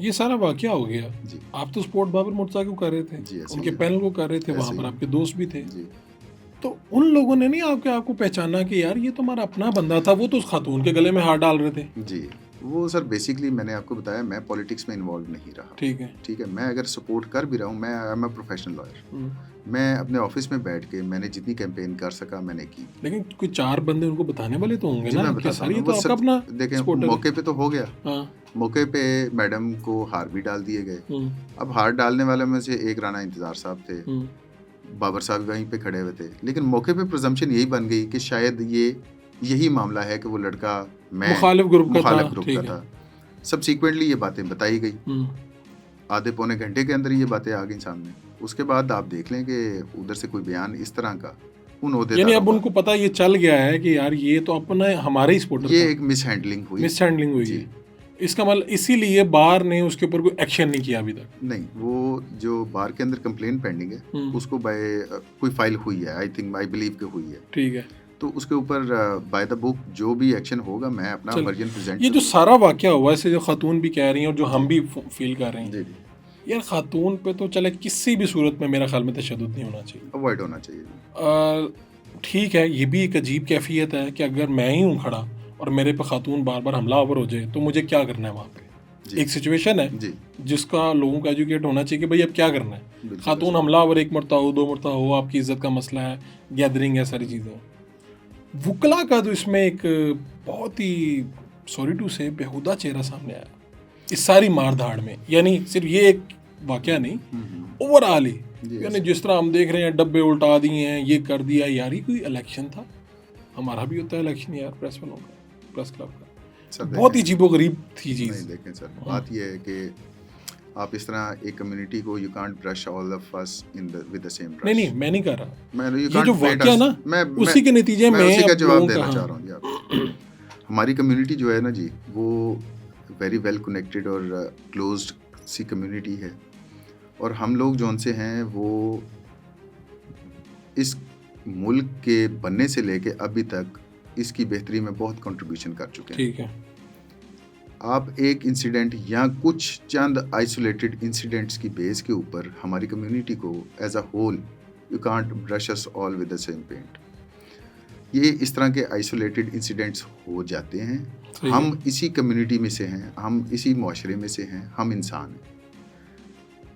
ये सारा वाकया हो गया। जी आप तो सपोर्ट बाबर मुर्तज़ा को कर रहे थे, जी, ऐसे उनके ही है। पैनल को कर रहे थे, वहाँ ऐसे पर ही आपके दोस्त भी थे। है। जी तो उन लोगों ने नहीं आपको पहचाना कि यार ये तो हमारा अपना बंदा था, वो तो उस खातून के गले में हाथ डाल रहे थे। जी, वो सर बेसिकली मैंने आपको बताया, मैं पॉलिटिक्स में इन्वॉल्व नहीं रहा। ठीक है। ठीक है, मैं अगर सपोर्ट कर भी रहा हूँ, मैं I am a professional lawyer. हुँ। मैं अपने ऑफिस में बैठ के मैंने जितनी कैंपेन कर सका मैंने की। लेकिन कोई 4 बंदे उनको बताने वाले तो होंगे जी, ना मैं कि बताता सर हूँ ना, ये वो तो आपका सच अपना देखें, सपोर्टर है। मौके पे तो हो गया। हाँ। मौके पे मैडम को हार भी डाल दिए गए। हुँ, अब हार डालने वाले में से एक राणा इंतज़ार साहब थे, हुँ। बाबर साहब वहीं पे खड़े हुए थे। लेकिन मौके पे प्रिज़म्पशन यही बन गई कि शायद यही मामला है कि वो लड़का मैं मुखालिफ ग्रुप का था, मुखालिफ ग्रुप का ठीक है। था। सब्सीक्वेंटली ये बातें बताई गई। हुँ। आधे पौने घंटे के अंदर ये बातें आ गई सामने। उसके बाद आप देख लें कि उधर से कोई बयान इस तरह का उन यानी ओहदेदारों अब का, उनको पता ये चल गया है कि यार ये तो अपना हमारा ही सपोर्टर ये था, एक मिसहैंडलिंग हुई। मिसहैंडलिंग हुई जी, है। इसका मतलब इसीलिए बार ने उसके ऊपर कोई एक्शन नहीं किया अभी तक। नहीं, वो जो बार के अंदर कंप्लेन पेंडिंग है, हुँ, उसको कोई फाइल हुई है, आई बिलीव कि हुई है। ठीक है। तो उसके ऊपर बाय द बुक जो भी एक्शन होगा, मैं अपना चल, वर्जन प्रेज़ेंट ये जो करूँगा। सारा वाकया हुआ, इससे जो खातून भी कह रही हैं और जो जी, हम भी फ़ील कर रहे हैं, जी, जी। यार खातून पे तो चले किसी भी सूरत में मेरा ख्याल में तशद्दुद नहीं होना चाहिए। अवॉइड होना चाहिए। ठीक है, ये भी एक अजीब कैफ़ियत है कि अगर मैं ही हूँ खड़ा और मेरे पे खातून बार-बार हमलावर हो जाए, तो मुझे क्या करना है वहाँ पे? जी, एक सिचुएशन है, जी, जिसका लोगों को एजुकेट होना चाहिए कि भई अब क्या करना है? बिल्कुल खातून ऐसा। हमलावर 1 मरतबा हो, 2 मरतबा हो, आपकी इज़्ज़त का मसला है, गैदरिंग है, सारी चीज़ें हैं। वुकला का तो इसमें एक बहुत ही सॉरी टू से बेहुदा चेहरा सामने आया, इस सारी मार-धाड़ में। यानी सिर्फ़ ये एक वाकया नहीं, ओवरऑल ही। जी, यानी ऐसा। जिस तरह हम देख रहे हैं डब्बे उल्टा दिए हैं, ये कर दिया, यार ये कोई इलेक्शन था? हमारा भी होता है इलेक्शन यार, प्रेस वालों का, प्रेस क्लब का। सर बहुत ही देखें, अजीबो-गरीब थी नहीं चीज़। देखें सर, हाँ। बात ये है कि आप इस तरह एक कम्युनिटी को you can't brush all of us with the same नहीं, ब्रश। नहीं, मैं नहीं कर रहा। मैं यू ये जो कांट पेंट वाकया अस, ना, मैं उसी के नतीजे मैं में उसी का अब जवाब लोगों का देना हाँ। चाह रहा हूँ जी आपको। हमारी कम्युनिटी जो है ना जी, वो वेरी वेल कनेक्टेड और क्लोज्ड सी कम्युनिटी है। और हम लोग जो उनसे हैं, वो इस मुल्क के बनने से लेके अभी तक इसकी बेहतरी में बहुत कंट्रीब्यूशन कर चुके हैं। ठीक है। आप एक इंसिडेंट या कुछ चंद आइसोलेटेड इंसिडेंट्स की बेस के ऊपर हमारी कम्युनिटी को as a whole you can't brush us all with the same paint. ये इस तरह के आइसोलेटेड इंसिडेंट्स हो जाते हैं। सही है। हम इसी कम्युनिटी में से हैं, हम इसी मुआशरे में से हैं, हम इंसान हैं।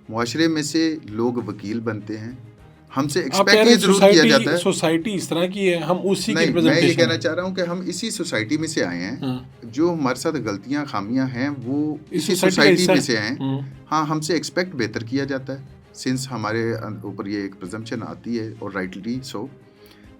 मुआशरे में से लोग वकील बनते हैं, हमसे आप कह एक्सपेक्ट रहे ये हैं ज़रूर किया जाता सोसाइटी है। सोसाइटी इस तरह की है, हम उसी की नहीं, मैं ये रिप्रेजेंटेशन कहना है। चाह रहा हूँ कि हम इसी सोसाइटी में से आए हैं। हाँ, जो हमारे साथ गलतियाँ खामियाँ हैं, वो इस इसी सोसाइटी का सोसाइटी हिस्सा में है। से हैं। हुँ, हाँ, हमसे एक्सपेक्ट बेहतर किया जाता है, सिंस हमारे ऊपर ये एक प्रिजम्पशन आती है, और राइटली सो,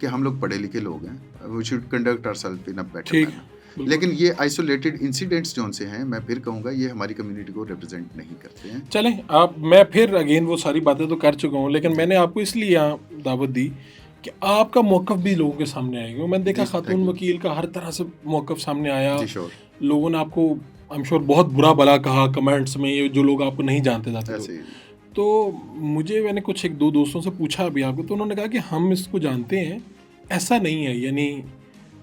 कि हम लोग पढ़े लिखे लोग हैं, we should conduct ourselves in a better ठीक है, मैनर। बिल्कुल। लेकिन ये आइसोलेटेड इंसिडेंट्स जो उनसे हैं, मैं फिर कहूँगा ये हमारी कम्युनिटी को रिप्रेजेंट नहीं करते हैं। चलें, आप मैं फिर अगेन वो सारी बातें तो कर चुका हूँ, लेकिन जी, मैंने आपको इसलिए यहाँ दावत दी कि आपका मौक़िफ़ भी लोगों के सामने आएगा। मैंने देखा जी, थैंक खातून यू। वकील का हर तरह से मौक़िफ़ सामने आया। जी, श्योर, लोगों ने आपको आई एम श्योर बहुत बुरा-भला कहा कमेंट्स में, ये जो लोग आपको नहीं जानते ज़ाती तौर ऐसे ही। पे। तो मैंने कुछ 1-2 दोस्तों से पूछा अभी आपको, तो उन्होंने कहा कि हम इसको जानते हैं, ऐसा नहीं है। यानी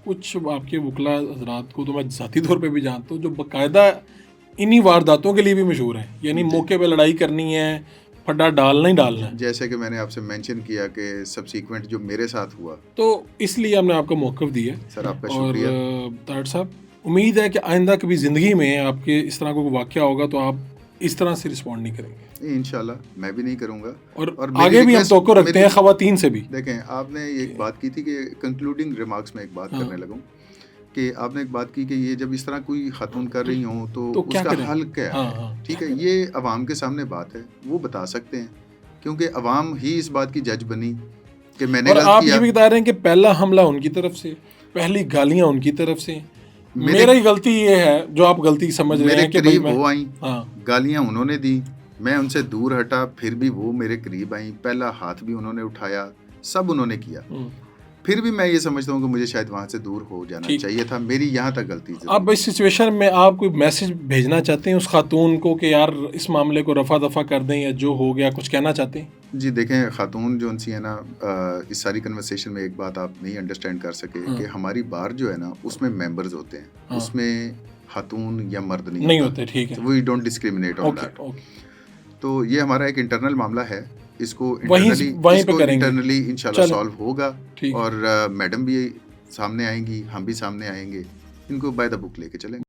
कुछ आपके वकला हज़रात को तो मैं ज़ाती तौर पे भी जानता हूँ, जो बाकायदा इन्हीं वारदातों के लिए भी मशहूर हैं। यानी जी। मौके पे लड़ाई करनी है, फड्डा डालना ही डालना है। जैसे कि मैंने आपसे मेंशन किया कि सब्सीक्वेंट जो मेरे साथ हुआ, तो इसलिए हमने आपको मौक़िफ़ दिया। सर आपका और शुक्रिया। तारड़ साहब, उम्मीद है कि आइंदा कभी ज़िंदगी में आपके इस तरह का कोई वाक़या होगा तो आप इस तरह से रिस्पॉन्ड नहीं करेंगे। इंशाल्लाह मैं भी नहीं करूँगा। और मेरी आगे भी हम रिक्वेस्ट, तवक्को रखते हैं ख़वातीन से भी। देखें, आपने एक बात की थी कि कंक्लूडिंग रिमार्क्स में एक बात हाँ। करने लगूँ कि आपने एक बात की कि ये जब इस तरह कोई खातून कर रही हों, तो तो क्या उसका करें? हल क्या हाँ, है? हाँ, ठीक क्या है, करें? ये अवाम के सामने बात है, वो बता सकते हैं, क्योंकि अवाम ही इस बात की जज बनी कि मैंने और गलत आप किया। ये भी बता रहे हैं कि पहला हमला उनकी तरफ से, पहली गालियाँ उनकी तरफ से। मेरे मेरी गलती ये है, जो आप गलती समझ रहे मेरे हैं कि भाई करीब मैं वो आई, हाँ, गालियाँ उन्होंने दी, मैं उनसे दूर हटा, फिर भी वो मेरे करीब आई, पहला हाथ भी उन्होंने उठाया, सब उन्होंने किया। फिर भी मैं ये समझता हूँ कि मुझे शायद वहाँ से दूर हो जाना ठीक। चाहिए था, मेरी यहाँ तक गलती ज़रूर अब इस सिचुएशन में आप कोई मैसेज भेजना चाहते हैं उस खातून को कि यार इस मामले को रफ़ा दफ़ा कर दें, या जो हो गया कुछ कहना चाहते हैं? जी, देखें, खातून जो उनसी है ना, इस सारी कन्वर्सेशन में एक बात आप नहीं अंडरस्टैंड कर सके हाँ। कि हमारी बार जो है ना, उसमें मेंबर्स होते हैं, हाँ। उसमें खातून या मर्द नहीं नहीं होते, ठीक है। We don't discriminate on okay, that. Okay. तो ये हमारा एक इंटरनल मामला है, इसको वहीं पे करेंगे। इंटरनली इंशाल्लाह चलें। सॉल्व होगा। ठीक है। और मैडम भी सामने आएंगी, हम भी सामने आएंगे, इनको बाय द बुक लेके चलेंगे।